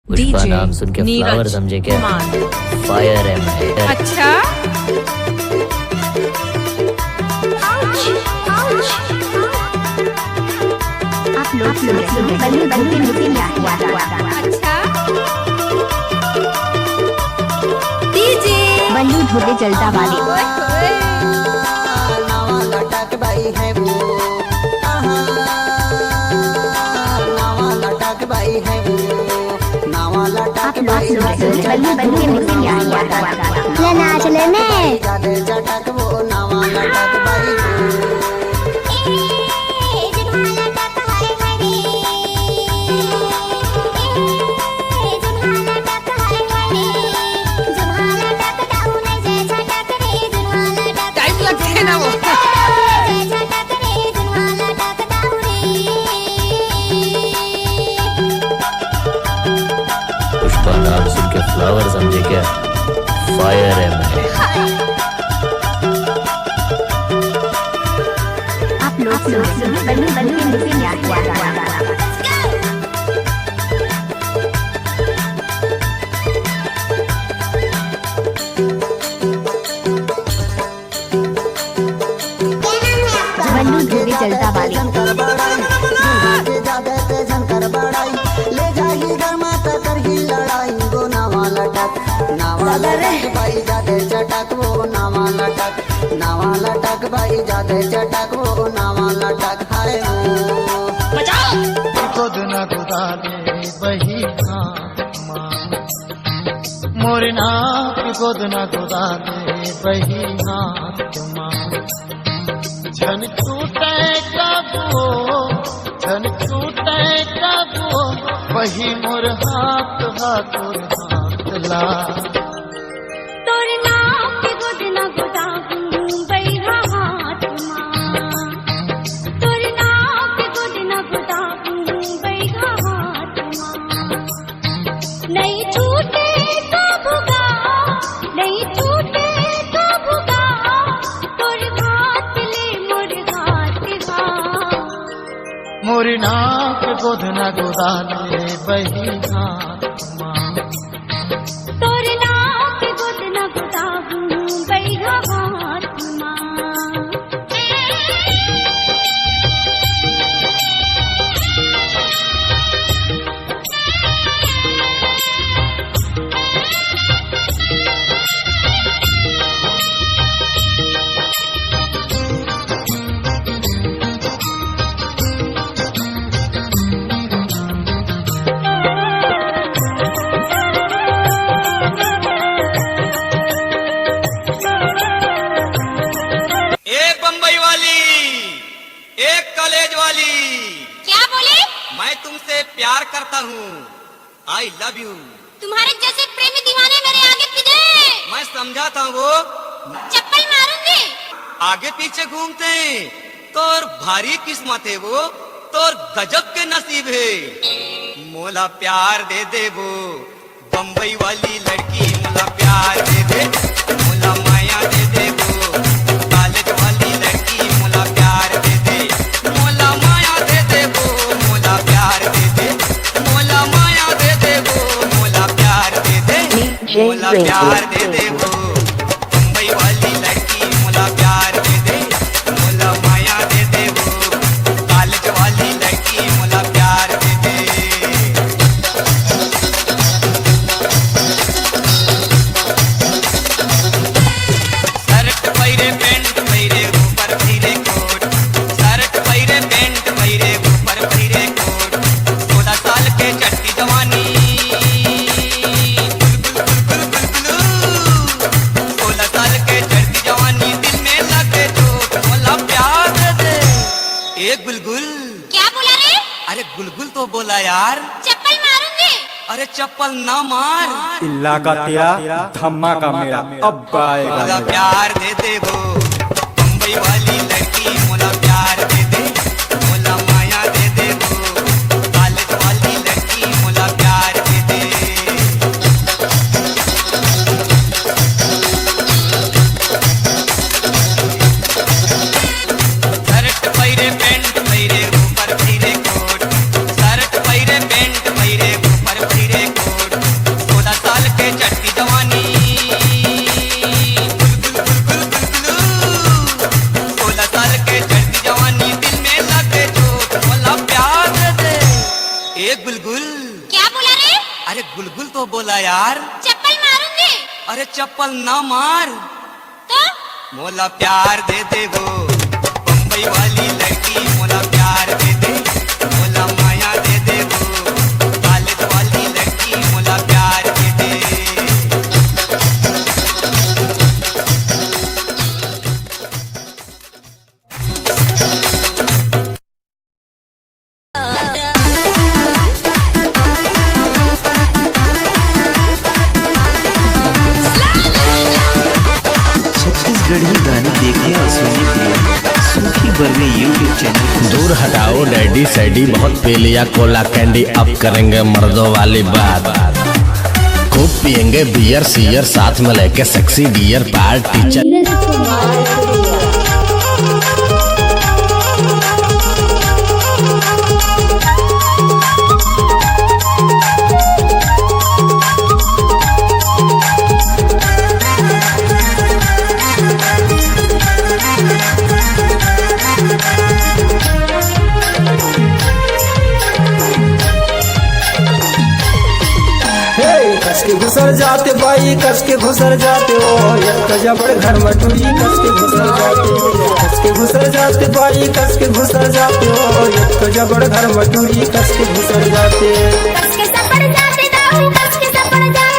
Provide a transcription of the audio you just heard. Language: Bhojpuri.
पुष्पा नाम सुन के फ्लावर समझे क्या? फायर है मैं। अच्छा आप लोग सुन रहे हैं बल्लू बल्लू के म्यूजिक। अच्छा डीजे बल्लू धोले जलता वाले। नावा लटक बाई है वो, नावा लटक बाई है वो, नावा लटक आप लोग बाई सुन है रहे हैं बल्लू बल्लू के म्यूजिक। लेना चले में जादे चटक वो, नावा लटक बाई वो। टाइम लगते है ना वो। पुष्पा नाम सुन के फ्लावर समझे क्या? फायर है मैं। आप लोग सुन रहे हैं बल्लू बल्लू के म्यूजिक। बल्लू धोले जलता वाले। झनकर बड़ाई जादे ते झनकर बड़ाई, ले जाही घर माता करही लड़ाई गो, नावा लटक बाई जादे चटक वो, नावा लटक, नावा लटक बाई जादे चटक वो, नावा लटक हाय वो। खुद न खुदा दे बही मोरे नाप खुद न खुदा दे बही हाथ मां, झन छूटे कबो, झन छूटे कबो, वही मोर हाथ हाथुर हाथ ला। तोर नाम के गुद न गुदा बैहा हाथ मां, तोर नाम के गुद न गुदा बैहा हाथ मां। नहीं छूटे कबुगा, नहीं छूटे कबुगा, तोर हाथ ले मोर हाथ गा। मोर नाप खुद न खुदा दे बही हाथ मां, तोर नाम के गुद न गुदा बैहा हाथ मां। एक बम्बई वाली, एक कॉलेज वाली, क्या बोले? मैं तुमसे प्यार करता हूँ, आई लव यू। तुम्हारे जैसे प्रेमी दीवाने मेरे आगे पीछे। मैं समझा था वो चप्पल मारूंगी। आगे पीछे घूमते हैं, तोर भारी किस्मत है वो, तोर गजब के नसीब है। मोला प्यार दे दे वो, बम्बई वाली लड़की मोला प्यार दे दे, मोला माया दे दे वो, कॉलेज वाली लड़की मोला प्यार दे दे, मोला माया दे दे वो, मोला प्यार दे दे, मोला माया दे दे वो, मोला प्यार दे दे, मोला प्यार दे दे वो, बम्बई वाली लड़की मोला प्यार दे दे, मोला माया दे दे वो, कॉलेज वाली लड़की मोला प्यार दे दे। शर्ट पैरे पैंट पैरे ऊपर पैरे कोट, शर्ट पैरे पैंट पैरे ऊपर पैरे कोट, 16 साल के चट्टी जवानी, गुलगुल 16 साल के चढ़ती जवानी, दिल में लगे चोट, मोला प्यार दे दे। एक बुलबुल, क्या बोला रे? अरे बुलबुल तो बोला यार। चप्पल मारूंगी। अरे चप्पल ना मार, इल्ला का तेरा धमाका मेरा अब आएगा। मोला प्यार दे दे वो, बम्बई वाली लड़की मोला प्यार दे दे, मोला माया दे दे वो, कॉलेज वाली लड़की मोला प्यार दे दे। शर्ट पैरे पैंट पैरे ऊपर पैरे कोट, शर्ट पैरे पैंट पैरे ऊपर पैरे कोट, अरे गुलगुल तो बोला यार। चप्पल मारूंगी। अरे चप्पल ना मार तो मोला प्यार दे दे वो बम्बई वाली लड़की, मोला प्यार दे दे, मोला माया दे दे वो कॉलेज वाली लड़की, मोला प्यार दे दे। छत्तीसगढ़ी गाने देखने और सुनने के लिए सूखी बरने यूट्यूब चैनल दूर हटाओ डैडी सैडी, बहुत पी लिया कोला कैंडी, अब करेंगे मर्दों वाली बात। खूब पियेंगे बियर सियर, साथ में लेके सेक्सी डियर पार्टी टीचर। कस के घुसर जाते बाई, कस के घुसर जाते हो, एक जबड़ घर मटूरी कस के घुसर जाते, कस के घुसर जाते बाई, कस के घुसर जाते हो, एक जबड़ घर मटूरी कस के घुसर जाते। कस के सपड़ जाते दाऊ, कस के सपड़ जाते